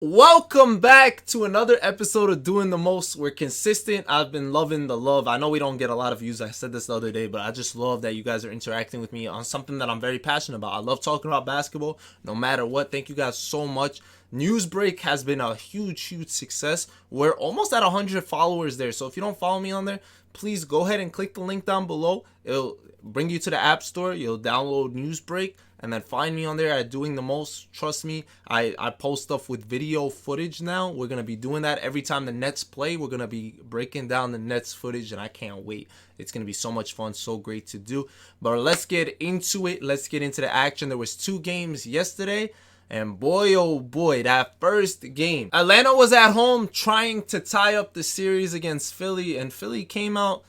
Welcome back to another episode of Doing the Most. We're consistent. I've been loving the love. I know we don't get a lot of views. I said this the other day, but I just love that you guys are interacting with me on something that I'm very passionate about. I love talking about basketball no matter what. Thank you guys so much. Newsbreak has been a huge success. We're almost at 100 followers there. So if you don't follow me on there, please go ahead and click the link down below. It'll bring you to the App Store. You'll download Newsbreak and then find me on there at Doing the Most. Trust me, I post stuff with video footage now. We're going to be doing that every time the Nets play. We're going to be breaking down the Nets footage, and I can't wait. It's going to be so much fun, so great to do. But let's get into it. Let's get into the action. There was 2 games yesterday. And boy, oh boy, that first game. Atlanta was at home trying to tie up the series against Philly. And Philly came out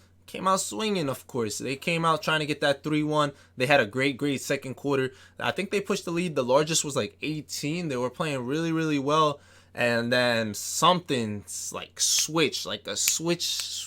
swinging, of course. They came out trying to get that 3-1. They had a great second quarter. I think they pushed the lead. The largest was like 18. They were playing really well. And then something like switch, like a switch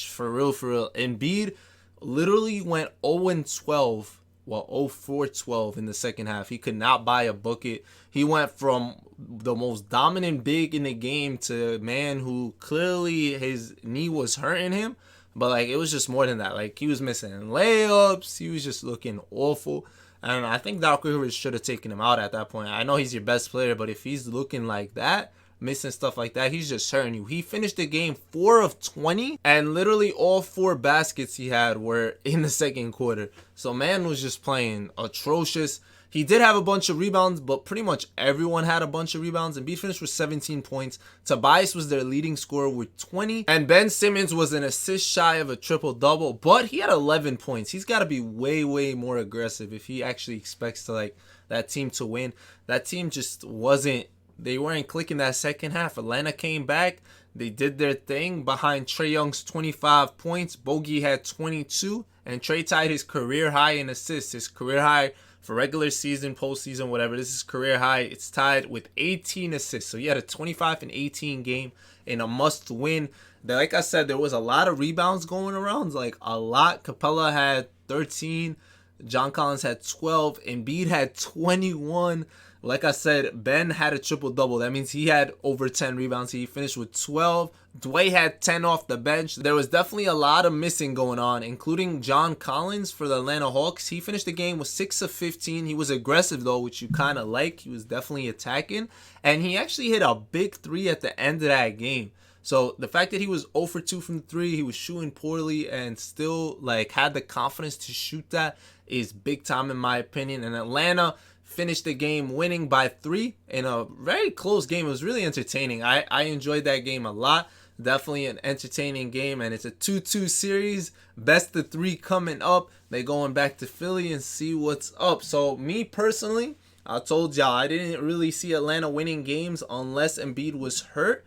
for real. Embiid literally went 0-12. Well, 0-4-12 in the second half. He could not buy a bucket. He went from the most dominant big in the game to a man who clearly his knee was hurting him. But, like, it was just more than that. Like, he was missing layups. He was just looking awful. And I think Doc Rivers should have taken him out at that point. I know he's your best player, but if he's looking like that, missing stuff like that, he's just hurting you. He finished the game 4 of 20, and literally all 4 baskets he had were in the second quarter. So man was just playing atrocious. He did have a bunch of rebounds, but pretty much everyone had a bunch of rebounds. Embiid finished with 17 points. Tobias was their leading scorer with 20. And Ben Simmons was an assist shy of a triple-double, but he had 11 points. He's got to be way more aggressive if he actually expects to like that team to win. That team just wasn't. They weren't clicking that second half. Atlanta came back. They did their thing behind Trae Young's 25 points. Bogey had 22. And Trae tied his career high in assists. His career high for regular season, postseason, whatever. This is career high. It's tied with 18 assists. So he had a 25 and 18 game in a must win. Like I said, there was a lot of rebounds going around. Like a lot. Capella had 13. John Collins had 12. Embiid had 21. Like I said, Ben had a triple-double. That means he had over 10 rebounds. He finished with 12. Dwayne had 10 off the bench. There was definitely a lot of missing going on, including John Collins for the Atlanta Hawks. He finished the game with 6 of 15. He was aggressive, though, which you kind of like. He was definitely attacking. And he actually hit a big 3 at the end of that game. So the fact that he was 0 for 2 from 3, he was shooting poorly and still like had the confidence to shoot that is big time in my opinion. And Atlanta finished the game winning by 3 in a very close game. It was really entertaining. I enjoyed that game a lot. Definitely an entertaining game, and it's a 2-2 series. Best of 3 coming up. They going back to Philly and see what's up. So me personally, I told y'all I didn't really see Atlanta winning games unless Embiid was hurt.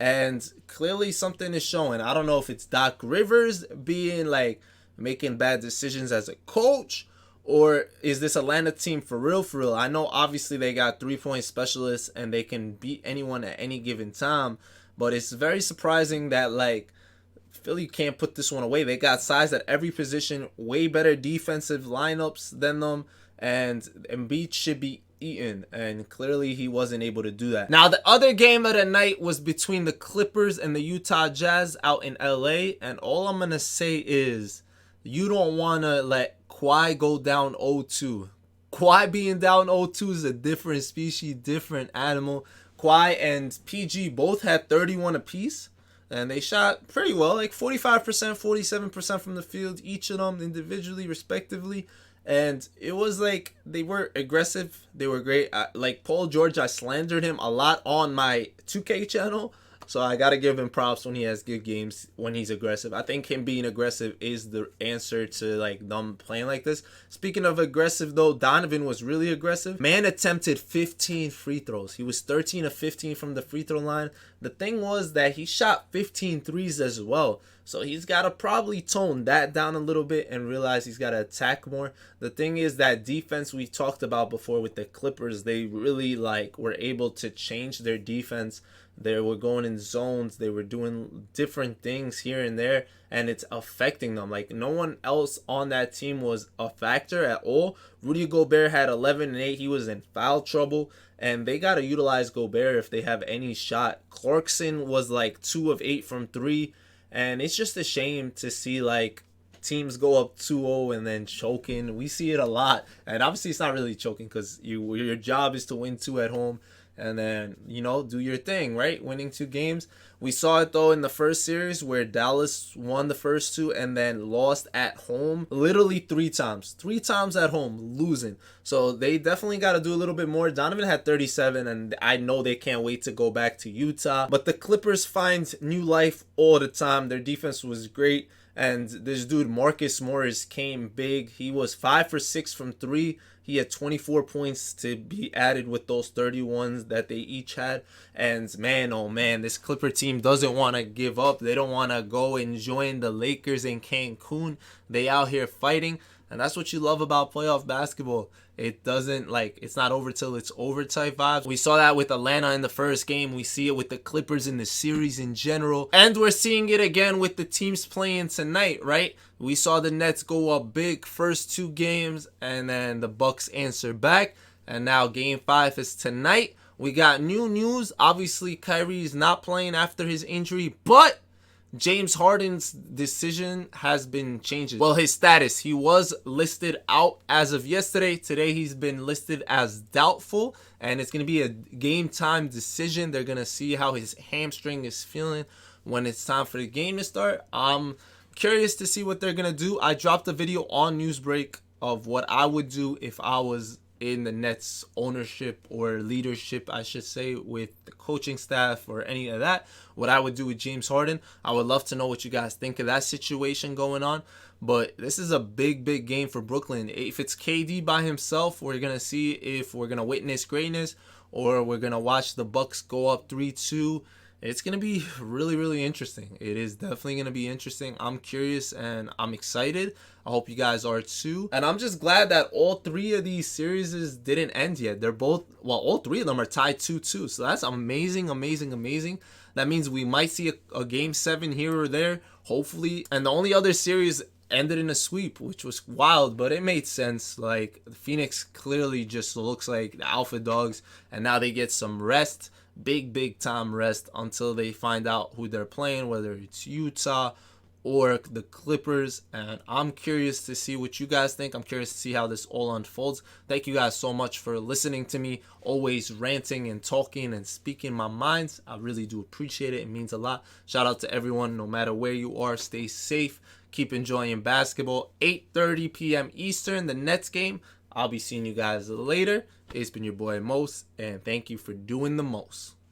And clearly something is showing. I don't know if it's Doc Rivers being like making bad decisions as a coach, or is this Atlanta team for real? I know obviously they got 3-point specialists and they can beat anyone at any given time, but it's very surprising that like Philly can't put this one away. They got size at every position, way better defensive lineups than them, and Embiid should be eaten, and clearly he wasn't able to do that. Now the other game of the night was between the Clippers and the Utah Jazz out in LA, and all I'm gonna say is you don't want to let Kawhi go down 0-2. Kawhi being down 0-2 is a different species, different animal. Kawhi and PG both had 31 apiece, and they shot pretty well, like 45%, 47% from the field, each of them individually, respectively. And it was like they were aggressive. They were great. Like Paul George, I slandered him a lot on my 2K channel. So I got to give him props when he has good games, when he's aggressive. I think him being aggressive is the answer to like them playing like this. Speaking of aggressive though, Donovan was really aggressive. Man attempted 15 free throws. He was 13 of 15 from the free throw line. The thing was that he shot 15 threes as well. So he's got to probably tone that down a little bit and realize he's got to attack more. The thing is that defense we talked about before with the Clippers, they really like were able to change their defense They were going in zones. They were doing different things here and there, and it's affecting them. Like, no one else on that team was a factor at all. Rudy Gobert had 11 and 8. He was in foul trouble, and they got to utilize Gobert if they have any shot. Clarkson was like 2 of 8 from 3, and it's just a shame to see, like, teams go up 2-0 and then choking. We see it a lot, and obviously it's not really choking because your job is to win 2 at home and then, do your thing, right? Winning 2 games. We saw it though in the first series where Dallas won the first 2 and then lost at home literally 3 times. 3 times at home, losing. So they definitely got to do a little bit more. Donovan had 37, and I know they can't wait to go back to Utah. But the Clippers find new life all the time. Their defense was great. And this dude, Marcus Morris, came big. He was 5 for 6 from 3. He had 24 points to be added with those 31s that they each had. And man, oh man, this Clipper team doesn't want to give up. They don't want to go and join the Lakers in Cancun. They out here fighting. And that's what you love about playoff basketball. It doesn't, it's not over till it's over type vibes. We saw that with Atlanta in the first game. We see it with the Clippers in the series in general. And we're seeing it again with the teams playing tonight, right? We saw the Nets go up big first 2 games, and then the Bucks answer back. And now game 5 is tonight. We got new news. Obviously, Kyrie is not playing after his injury, but James Harden's decision has been changed. Well, his status. He was listed out as of yesterday. Today, he's been listed as doubtful, and it's going to be a game time decision. They're going to see how his hamstring is feeling when it's time for the game to start. I'm curious to see what they're going to do. I dropped a video on Newsbreak of what I would do if I was in the Nets ownership or leadership, I should say, with the coaching staff or any of that, what I would do with James Harden. I would love to know what you guys think of that situation going on. But this is a big game for Brooklyn. If it's KD by himself, we're going to see if we're going to witness greatness or we're going to watch the Bucks go up 3-2. It's going to be really interesting. It is definitely going to be interesting. I'm curious and I'm excited. I hope you guys are too. And I'm just glad that all 3 of these series didn't end yet. They're both, all 3 of them are tied 2-2. So that's amazing. That means we might see a game 7 here or there, hopefully. And the only other series ended in a sweep, which was wild, but it made sense. Like, Phoenix clearly just looks like the alpha dogs, and now they get some rest. Big time rest until they find out who they're playing, whether it's Utah or the Clippers. And I'm curious to see what you guys think. I'm curious to see how this all unfolds. Thank you guys so much for listening to me, always ranting and talking and speaking my minds. I really do appreciate it. It means a lot. Shout out to everyone, no matter where you are. Stay safe. Keep enjoying basketball. 8:30 p.m. Eastern, the Nets game. I'll be seeing you guys later. It's been your boy Mos, and thank you for doing the most.